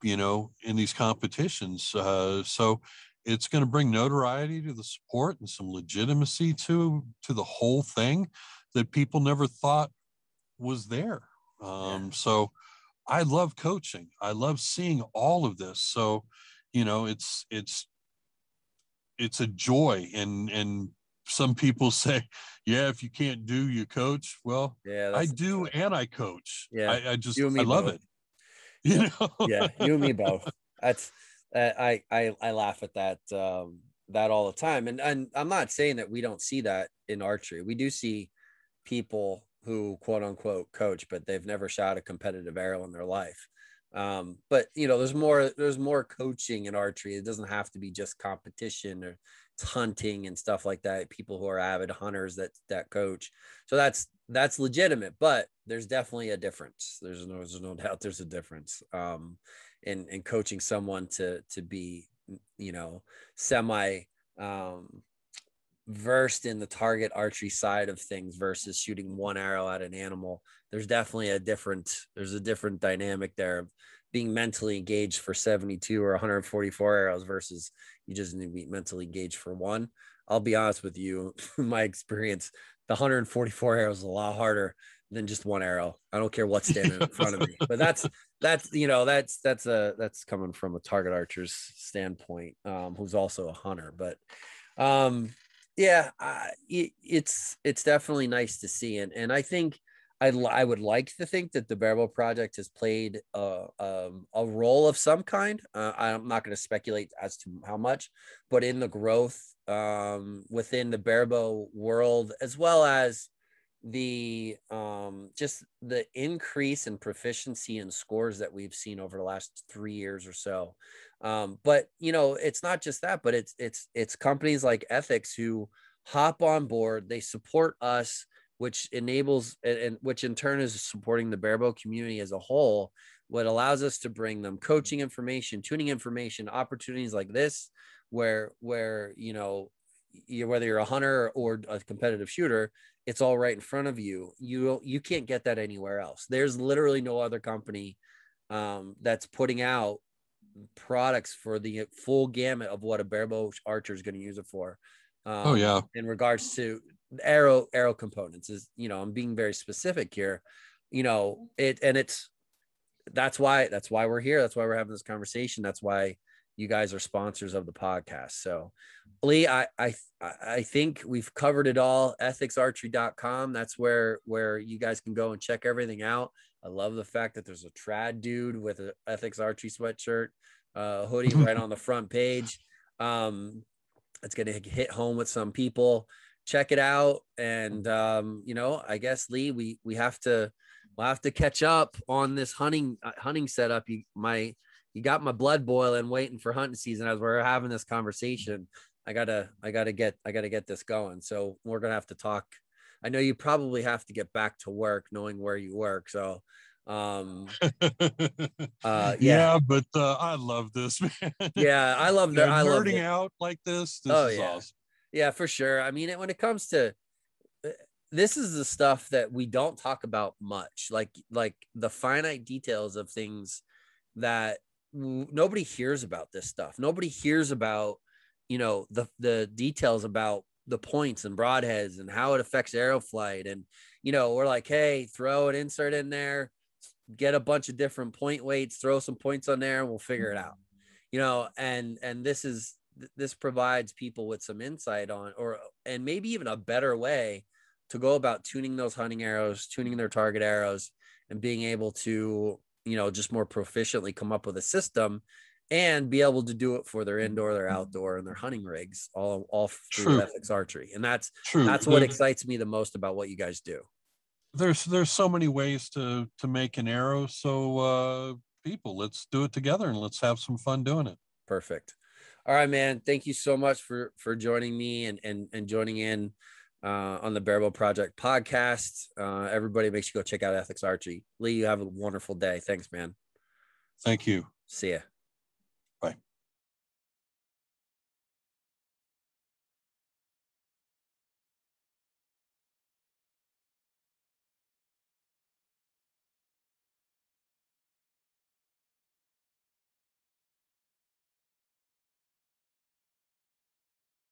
you know, in these competitions. So it's going to bring notoriety to the sport and some legitimacy to the whole thing that people never thought was there. So I love coaching. I love seeing all of this. So, you know, it's a joy. And some people say, yeah, if you can't do, you coach. Well, Yeah, I that's do, and I coach. yeah. You and I me love both. it. You know? Yeah, you and me both. That's I laugh at that that all the time. And I'm not saying that we don't see that in archery. We do see people who quote unquote coach, but they've never shot a competitive arrow in their life. But you know, there's more coaching in archery. It doesn't have to be just competition or hunting and stuff like that. People who are avid hunters that coach. So that's legitimate, but there's definitely a difference. There's no doubt there's a difference. In coaching someone to be, you know, semi versed in the target archery side of things versus shooting one arrow at an animal. There's definitely a different dynamic there of being mentally engaged for 72 or 144 arrows versus you just need to be mentally engaged for one. I'll be honest with you, in my experience, the 144 arrows is a lot harder than just one arrow. I don't care what's standing in front of me, but that's you know, that's coming from a target archer's standpoint, who's also a hunter. But yeah, it's definitely nice to see. And I think I would like to think that the Barebow Project has played a role of some kind. I'm not going to speculate as to how much, but in the growth within the Barebow world, as well as the just the increase in proficiency and scores that we've seen over the last 3 years or so. But you know, it's not just that, but it's companies like Ethics who hop on board. They support us, which enables and which in turn is supporting the Barebow community as a whole. What allows us to bring them coaching information, tuning information, opportunities like this, where you know, whether you're a hunter or a competitive shooter, it's all right in front of you. You can't get that anywhere else. There's literally no other company that's putting out products for the full gamut of what a barebow archer is going to use it for. Oh yeah. In regards to arrow components, is, you know, I'm being very specific here, you know, that's why we're here. That's why we're having this conversation. That's why you guys are sponsors of the podcast. So Lee, I think we've covered it all. ethicsarchery.com. That's where you guys can go and check everything out. I love the fact that there's a trad dude with an Ethics Archery sweatshirt, hoodie right on the front page. It's going to hit home with some people. Check it out. And, you know, I guess Lee, we'll have to catch up on this hunting setup. You got my blood boiling, waiting for hunting season as we're having this conversation. I gotta get this going. So we're gonna have to talk I know you probably have to get back to work knowing where you work. So, yeah, Yeah, but I love this, man. yeah, I love Nerding that. out like this Oh is yeah. awesome. Yeah, for sure. I mean, when it comes to this is the stuff that we don't talk about much, like the finite details of things that nobody hears about. This stuff nobody hears about, the details about the points and broadheads and how it affects aeroflight. And we're like, hey, throw an insert in there, get a bunch of different point weights, throw some points on there, and we'll figure it out. And this provides people with some insight on, and maybe even a better way to go about tuning those hunting arrows, tuning their target arrows, and being able to, just more proficiently come up with a system and be able to do it for their indoor, their outdoor, and their hunting rigs, all through True, Ethics Archery. And that's true. what excites me the most about what you guys do. There's so many ways to make an arrow. So people, let's do it together and let's have some fun doing it. Perfect. All right, man. Thank you so much for joining me and joining in on the Barebow Project podcast. Everybody, make sure you go check out Ethics Archery. Lee, you have a wonderful day. Thanks, man. Thank you. See ya.